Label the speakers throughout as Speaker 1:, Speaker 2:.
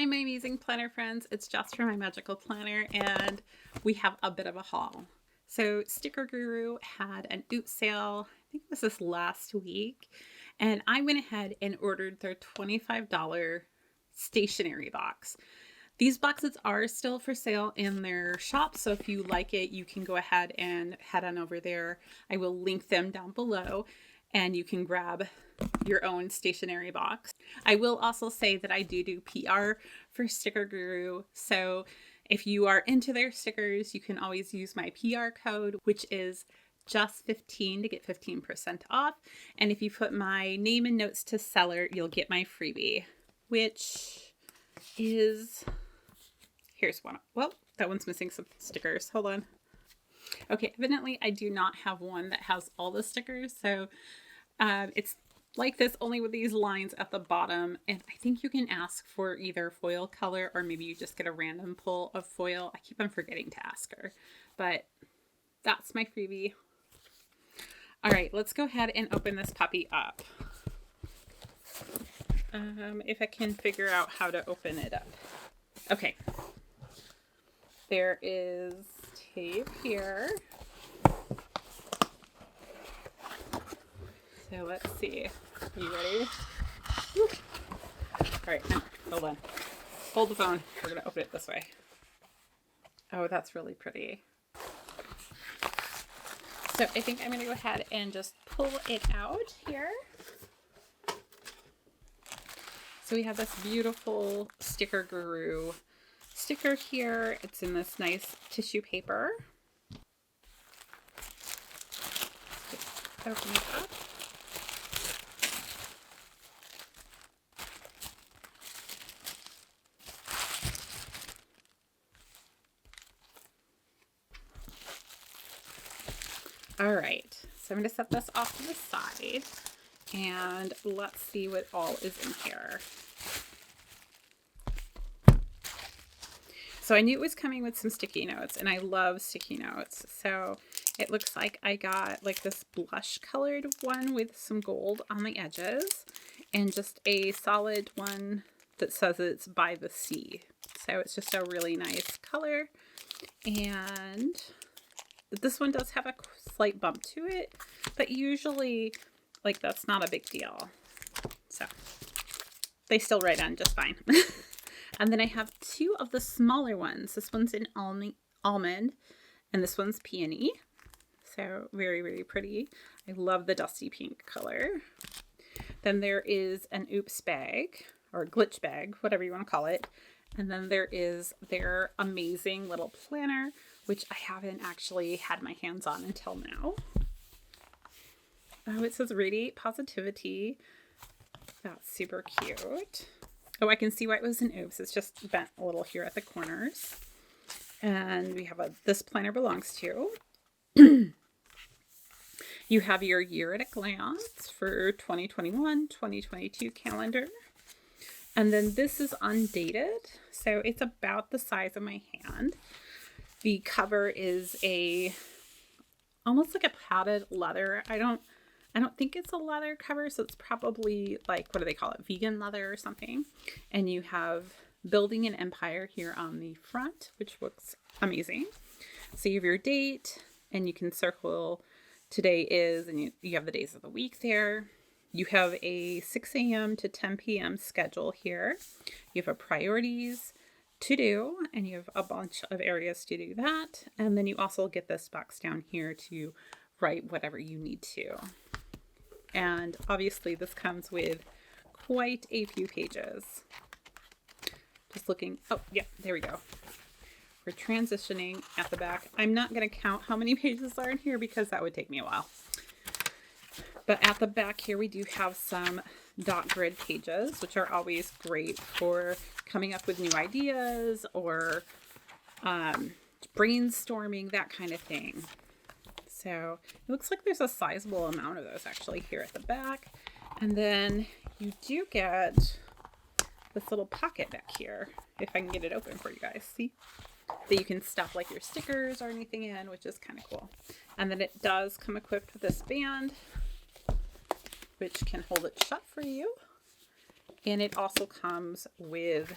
Speaker 1: Hi, my amazing planner friends. It's Jess from My Magical Planner, and we have a bit of a haul. So Sticker Guru had an oot sale, I think this is last week, and I went ahead and ordered their $25 stationery box. These boxes are still for sale in their shop, so if you like it, you can go ahead and head on over there. I will link them down below, and you can grab your own stationery box. I will also say that I do PR for Sticker Guru, so if you are into their stickers, you can always use my PR code, which is just 15 to get 15% off. And if you put my name and notes to seller, you'll get my freebie, which is, here's one. Well, that one's missing some stickers. Hold on. Okay, evidently I do not have one that has all the stickers, so it's like this, only with these lines at the bottom, and I think you can ask for either foil color or maybe you just get a random pull of foil. I keep on forgetting to ask her, but that's my freebie. All right, let's go ahead and open this puppy up. If I can figure out how to open it up. Okay, there is tape here. So let's see. You ready? Woo. All right, hold on. Hold the phone. We're going to open it this way. Oh, that's really pretty. So I think I'm going to go ahead and just pull it out here. So we have this beautiful Sticker Guru sticker here. It's in this nice tissue paper. Open it up. All right, so I'm going to set this off to the side, and let's see what all is in here. So I knew it was coming with some sticky notes, and I love sticky notes. So it looks like I got like this blush colored one with some gold on the edges, and just a solid one that says it's by the sea. So it's just a really nice color, and this one does have a slight bump to it, but usually, like, that's not a big deal. So they still write on just fine. And then I have two of the smaller ones. This one's in almond, and this one's peony. So very, very pretty. I love the dusty pink color. Then there is an oops bag, or glitch bag, whatever you want to call it. And then there is their amazing little planner, which I haven't actually had my hands on until now. Oh, it says Radiate Positivity. That's super cute. Oh, I can see why it was an oops. It's just bent a little here at the corners. And we have This Planner Belongs To. You have your year at a glance for 2021, 2022 calendar. And then this is undated, so it's about the size of my hand. The cover is almost like a padded leather. I don't think it's a leather cover, so it's probably like, what do they call it? Vegan leather or something. And you have Building an Empire here on the front, which looks amazing. So you have your date, and you can circle today is, and you have the days of the week there. You have a 6 a.m. to 10 p.m. schedule here. You have a priorities to do, and you have a bunch of areas to do that. And then you also get this box down here to write whatever you need to. And obviously this comes with quite a few pages. Just looking, oh yeah, there we go. We're transitioning at the back. I'm not going to count how many pages are in here because that would take me a while. But at the back here, we do have some dot grid pages, which are always great for coming up with new ideas or brainstorming, that kind of thing. So it looks like there's a sizable amount of those actually here at the back. And then you do get this little pocket back here, if I can get it open for you guys. See? That you can stuff like your stickers or anything in, which is kind of cool. And then it does come equipped with this band, which can hold it shut for you. And it also comes with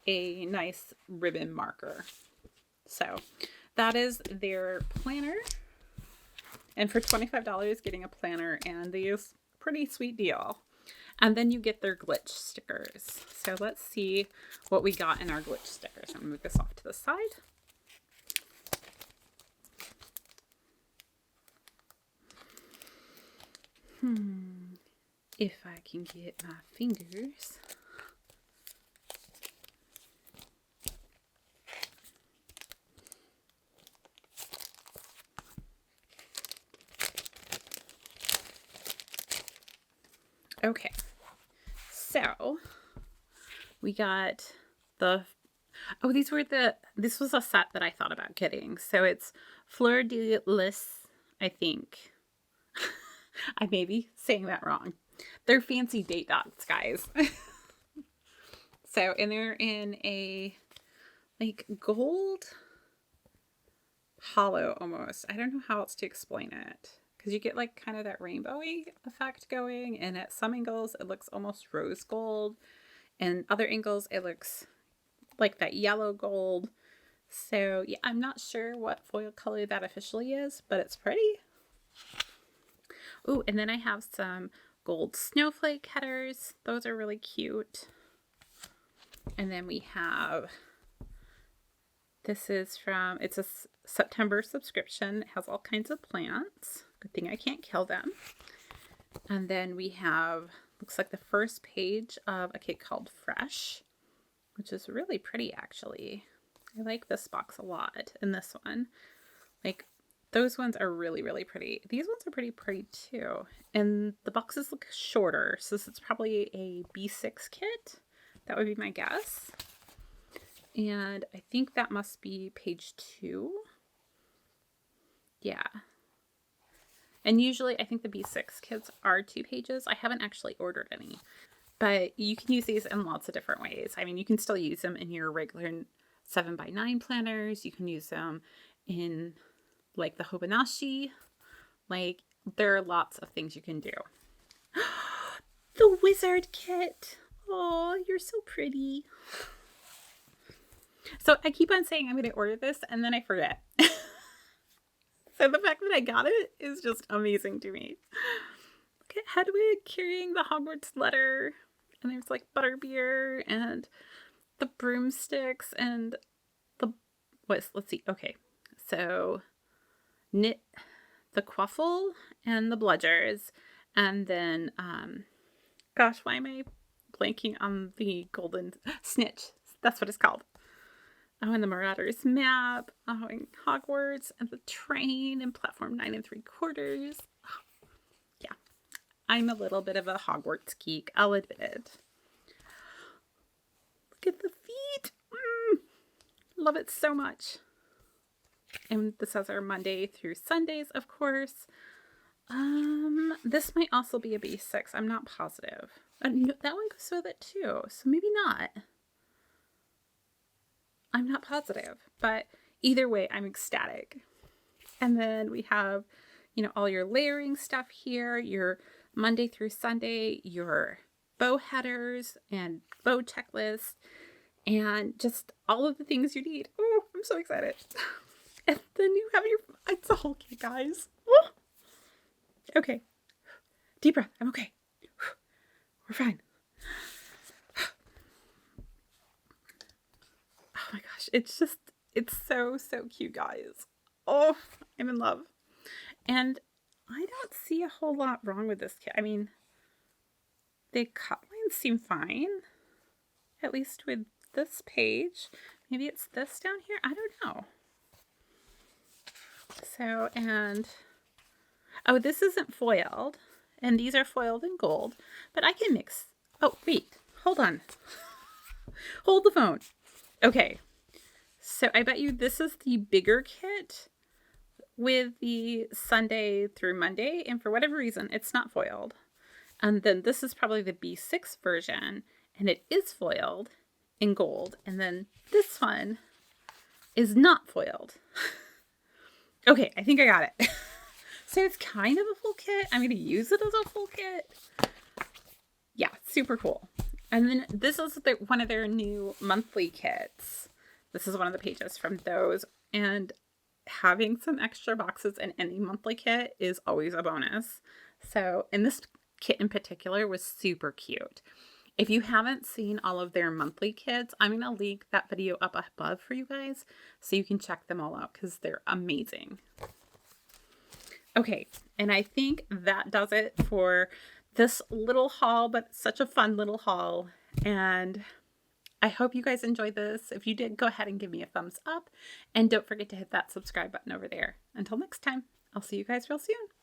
Speaker 1: a nice ribbon marker. So that is their planner. And for $25, getting a planner and these, pretty sweet deal. And then you get their glitch stickers. So let's see what we got in our glitch stickers. I'm gonna move this off to the side. If I can get my fingers. Okay, so we got the, oh, this was a set that I thought about getting. So it's Fleur de Lis, I think. I may be saying that wrong. They're fancy date dots, guys. So, and they're in a like gold hollow almost. I don't know how else to explain it. Because you get like kind of that rainbowy effect going. And at some angles, it looks almost rose gold. And other angles, it looks like that yellow gold. So yeah, I'm not sure what foil color that officially is, but it's pretty. Ooh, and then I have some gold snowflake headers. Those are really cute. And then we have, this is from, it's a September subscription. It has all kinds of plants. Good thing I can't kill them. And then we have, looks like the first page of a kit called Fresh, which is really pretty actually. I like this box a lot, and this one. Like, those ones are really, really pretty. These ones are pretty pretty too. And the boxes look shorter, so this is probably a B6 kit. That would be my guess. And I think that must be page 2. Yeah. And usually I think the B6 kits are 2 pages. I haven't actually ordered any. But you can use these in lots of different ways. I mean, you can still use them in your regular 7x9 planners. You can use them in like the Hobanashi. Like, there are lots of things you can do. The wizard kit. Oh, you're so pretty. So I keep on saying I'm going to order this and then I forget. So the fact that I got it is just amazing to me. Look at Hedwig carrying the Hogwarts letter. And there's like butterbeer and the broomsticks and the, let's see. Okay. So knit the quaffle and the bludgers. And then, gosh, why am I blanking on the golden snitch? That's what it's called. Oh, and the Marauders map. Oh, and Hogwarts and the train and platform 9 3/4. Oh, yeah, I'm a little bit of a Hogwarts geek. I'll admit it. Look at the feet. Love it so much. And this has our Monday through Sundays, of course. This might also be a B6. I'm not positive. No, that one goes with it too, so maybe not. I'm not positive, but either way, I'm ecstatic. And then we have, you know, all your layering stuff here, your Monday through Sunday, your bow headers and bow checklist, and just all of the things you need. Oh, I'm so excited. And then you have your, it's a whole kit, guys. Woo! Okay. Deep breath. I'm okay. We're fine. Oh my gosh, it's so cute, guys. Oh, I'm in love. And I don't see a whole lot wrong with this kit. I mean, the cut lines seem fine, at least with this page. Maybe it's this down here. I don't know. So, and, oh, this isn't foiled, and these are foiled in gold, but I can mix. Oh, wait, hold on. Hold the phone. Okay, so I bet you this is the bigger kit with the Sunday through Monday, and for whatever reason, it's not foiled. And then this is probably the B6 version, and it is foiled in gold. And then this one is not foiled. Okay, I think I got it. So it's kind of a full kit. I'm going to use it as a full kit. Yeah, super cool. And then this is one of their new monthly kits. This is one of the pages from those. And having some extra boxes in any monthly kit is always a bonus. So, and this kit in particular was super cute. If you haven't seen all of their monthly kits, I'm going to link that video up above for you guys so you can check them all out because they're amazing. Okay, and I think that does it for this little haul, but such a fun little haul. And I hope you guys enjoyed this. If you did, go ahead and give me a thumbs up. And don't forget to hit that subscribe button over there. Until next time, I'll see you guys real soon.